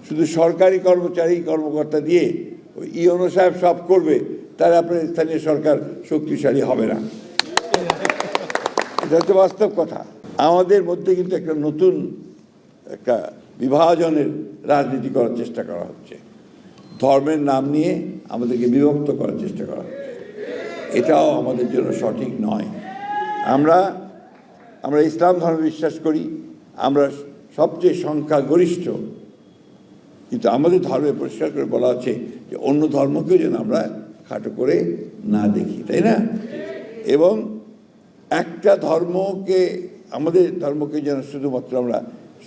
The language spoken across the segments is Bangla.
শুধু সরকারি কর্মচারী কর্মকর্তা দিয়ে ওই ইওনো সাহেব সব করবে, তাহলে আপনার স্থানীয় সরকার শক্তিশালী হবে না। এটা হচ্ছে বাস্তব কথা। আমাদের মধ্যে কিন্তু একটা নতুন একটা বিভাজনের রাজনীতি করার চেষ্টা করা হচ্ছে। ধর্মের নাম নিয়ে আমাদেরকে বিভক্ত করার চেষ্টা করা হচ্ছে। এটাও আমাদের জন্য সঠিক নয়। আমরা ইসলাম ধর্মে বিশ্বাস করি, আমরা সবচেয়ে সংখ্যাগরিষ্ঠ, কিন্তু আমাদের ধর্মে পরিষ্কার করে বলা আছে যে অন্য ধর্মকেও যেন আমরা খাটো করে না দেখি, তাই না? এবং একটা ধর্মকে, আমাদের ধর্মকে যেন শুধুমাত্র আমরা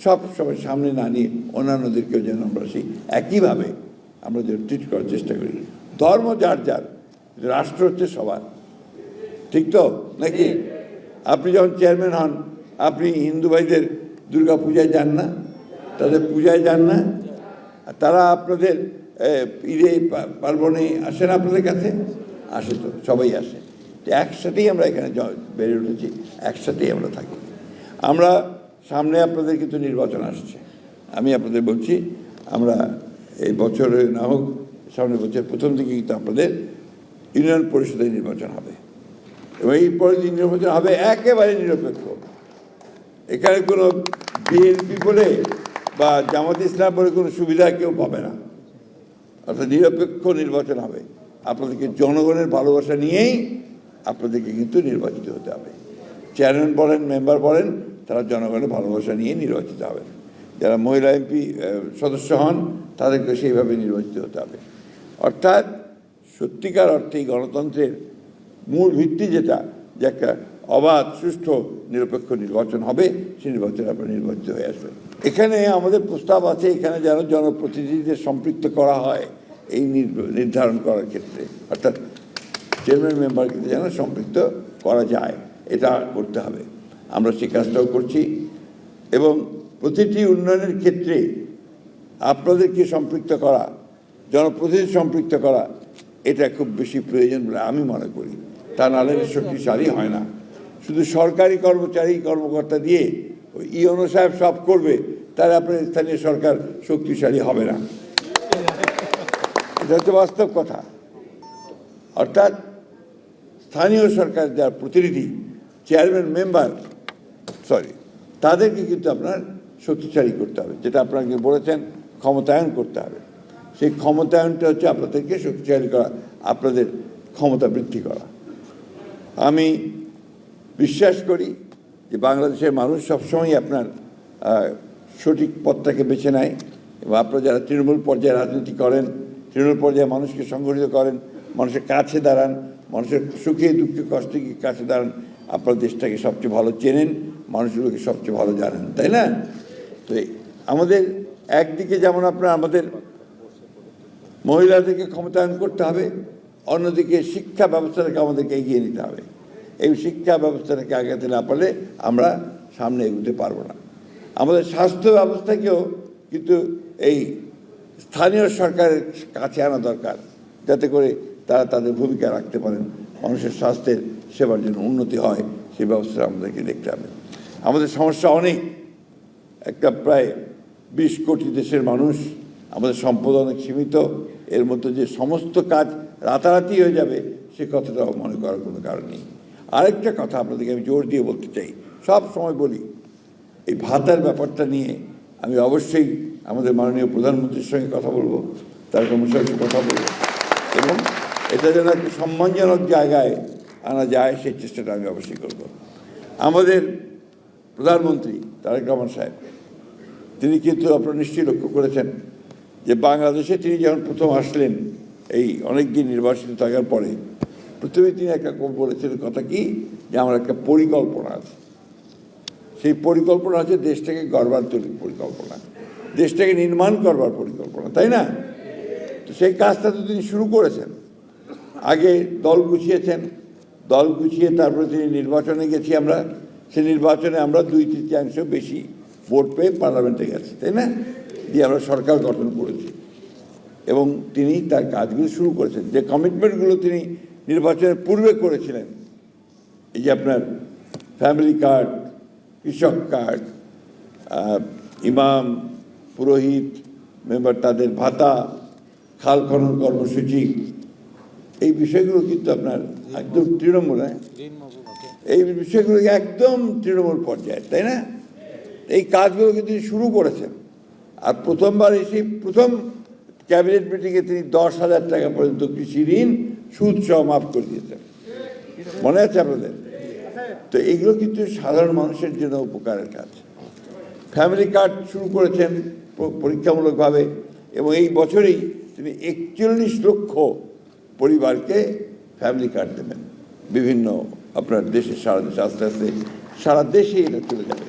সব সময় সামনে না নিয়ে অন্যান্যদেরকেও যেন আমরা সেই একইভাবে আমরা যেন ট্রিট করার চেষ্টা করি। ধর্ম যার যার, রাষ্ট্র হচ্ছে সবার, ঠিক তো নাকি? আপনি যখন চেয়ারম্যান হন, আপনি হিন্দু ভাইদের দুর্গা পূজায় যান না, তাদের পূজায় যান না, তারা আপনাদের ঈদে পার্বণে আসে না আপনাদের কাছে? আসে তো, সবাই আসে। একসাথেই আমরা এখানে বেড়ে উঠেছি, একসাথেই আমরা থাকি। আমরা সামনে আপনাদের কিন্তু নির্বাচন আসছে। আমি আপনাদের বলছি, আমরা এই বছর না হোক সামনের বছর প্রথম দিকে কিন্তু আপনাদের ইউনিয়ন পরিষদের নির্বাচন হবে, এবং এই পরের দিন নির্বাচন হবে একেবারে নিরপেক্ষ। এখানে কোনো বিএনপি বলে বা জামাত ইসলাম বলে কোনো সুবিধা কেউ পাবে না। অর্থাৎ নিরপেক্ষ নির্বাচন হবে। আপনাদেরকে জনগণের ভালোবাসা নিয়েই আপনাদেরকে কিন্তু নির্বাচিত হতে হবে। চেয়ারম্যান বলেন, মেম্বার বলেন, তারা জনগণের ভালোবাসা নিয়ে নির্বাচিত হবেন। যারা মহিলা এমপি সদস্য হন, তাদেরকে সেইভাবে নির্বাচিত হতে হবে। অর্থাৎ সত্যিকার অর্থেই গণতন্ত্রের মূল ভিত্তি যেটা, যে একটা অবাধ, সুষ্ঠু, নিরপেক্ষ নির্বাচন হবে, সেই নির্বাচনে আপনারা নির্বাচিত হয়ে আসবেন। এখানে আমাদের প্রস্তাব আছে, এখানে যেন জনপ্রতিনিধিদের সম্পৃক্ত করা হয় এই নির্ধারণ করার ক্ষেত্রে, অর্থাৎ চেয়ারম্যান মেম্বারকে যেন সম্পৃক্ত করা যায়, এটা করতে হবে। আমরা সেই কাজটাও করছি, এবং প্রতিটি উন্নয়নের ক্ষেত্রে আপনাদেরকে সম্পৃক্ত করা, জনপ্রতিনিধি সম্পৃক্ত করা, এটা খুব বেশি প্রয়োজন বলে আমি মনে করি। তা নাহলে শক্তিশালী হয় না। শুধু সরকারি কর্মচারী কর্মকর্তা দিয়ে ওই ইওনো সাহেব সব করবে, তাহলে আপনার স্থানীয় সরকার শক্তিশালী হবে না। এটা হচ্ছে বাস্তব কথা। অর্থাৎ স্থানীয় সরকার যার প্রতিনিধি, চেয়ারম্যান মেম্বার, তাদেরকে কিন্তু আপনার শক্তিশালী করতে হবে। যেটা আপনাকে বলেছেন, ক্ষমতায়ন করতে হবে। সেই ক্ষমতায়নটা হচ্ছে আপনাদেরকে শক্তিশালী করা, আপনাদের ক্ষমতা বৃদ্ধি করা। আমি বিশ্বাস করি যে বাংলাদেশের মানুষ সবসময় আপনার সঠিক পথটাকে বেছে নেয়, এবং আপনারা যারা তৃণমূল পর্যায়ে রাজনীতি করেন, তৃণমূল পর্যায়ে মানুষকে সংগঠিত করেন, মানুষের কাছে দাঁড়ান, মানুষের সুখে দুঃখে কষ্টে কাছে দাঁড়ান, আপনার দেশটাকে সবচেয়ে ভালো চেনেন, মানুষগুলোকে সবচেয়ে ভালো জানেন, তাই না? তো আমাদের একদিকে যেমন আপনার আমাদের মহিলাদেরকে ক্ষমতায়ন করতে হবে, অন্যদিকে শিক্ষা ব্যবস্থাটাকে আমাদেরকে এগিয়ে নিতে হবে। এই শিক্ষা ব্যবস্থাটাকে আগাতে না পারলে আমরা সামনে এগোতে পারবো না। আমাদের স্বাস্থ্য ব্যবস্থাকেও কিন্তু এই স্থানীয় সরকারের কাছে আনা দরকার, যাতে করে তারা তাদের ভূমিকা রাখতে পারেন, মানুষের স্বাস্থ্যের সেবার জন্য উন্নতি হয়, সেই ব্যবস্থা আমাদেরকে দেখতে হবে। আমাদের সমস্যা অনেক, একটা প্রায় 20 কোটি দেশের মানুষ, আমাদের সম্পদ অনেক সীমিত, এর মধ্যে যে সমস্ত কাজ রাতারাতি হয়ে যাবে সে কথাটাও মনে করার কোনো কারণ নেই। আরেকটা কথা আপনাদেরকে আমি জোর দিয়ে বলতে চাই, সব সময় বলি, এই ভাতার ব্যাপারটা নিয়ে আমি অবশ্যই আমাদের মাননীয় প্রধানমন্ত্রীর সঙ্গে কথা বলবো, তার কর্মসূচির কথা বলবো, এবং এটা যেন একটা সম্মানজনক জায়গায় আনা যায় সেই চেষ্টাটা আমি অবশ্যই করব। আমাদের প্রধানমন্ত্রী তারেক রহমান সাহেব, তিনি কিন্তু আপনারা নিশ্চয়ই লক্ষ্য করেছেন যে বাংলাদেশে তিনি যখন প্রথম আসলেন, এই অনেক দিন নির্বাচিত থাকার পরে, প্রথমে তিনি একটা বলেছিলেন কথা কি, যে আমার একটা পরিকল্পনা আছে। সেই পরিকল্পনা আছে দেশটাকে গড়বার তৈরির পরিকল্পনা, দেশটাকে নির্মাণ করবার পরিকল্পনা, তাই না? তো সেই কাজটা তো তিনি শুরু করেছেন। আগে দল গুছিয়েছেন, দল গুছিয়ে তারপরে তিনি নির্বাচনে গেছি আমরা, সেই নির্বাচনে আমরা 2/3 বেশি ভোট পেয়ে পার্লামেন্টে গেছি, তাই না? দিয়ে আমরা সরকার গঠন করেছি, এবং তিনি তার কাজগুলো শুরু করেছেন। যে কমিটমেন্টগুলো তিনি নির্বাচনের পূর্বে করেছিলেন, এই যে আপনার ফ্যামিলি কার্ড, কৃষক কার্ড, ইমাম, পুরোহিত, মেম্বার তাদের ভাতা, খাল খনন কর্মসূচি, এই বিষয়গুলো কিন্তু আপনার একদম তৃণমূল, এই বিষয়গুলো একদম তৃণমূল পর্যায়ে, তাই না? এই কাজগুলো কিন্তু শুরু করেছেন। আর প্রথমবার এসে প্রথম ক্যাবিনেট মিটিংয়ে তিনি 10,000 টাকা পর্যন্ত কৃষি ঋণ সুদ সহ মাফ করে দিয়েছেন, মনে আছে আপনাদের? তো এগুলো কিন্তু সাধারণ মানুষের জন্য উপকারের কাজ। ফ্যামিলি কার্ড শুরু করেছেন পরীক্ষামূলকভাবে, এবং এই বছরেই তিনি 41 লক্ষ পরিবারকে ফ্যামিলি কার্ড দেবেন বিভিন্ন আপনার দেশের সারা দেশে, আস্তে আস্তে সারা দেশে এটা চলে যাবে।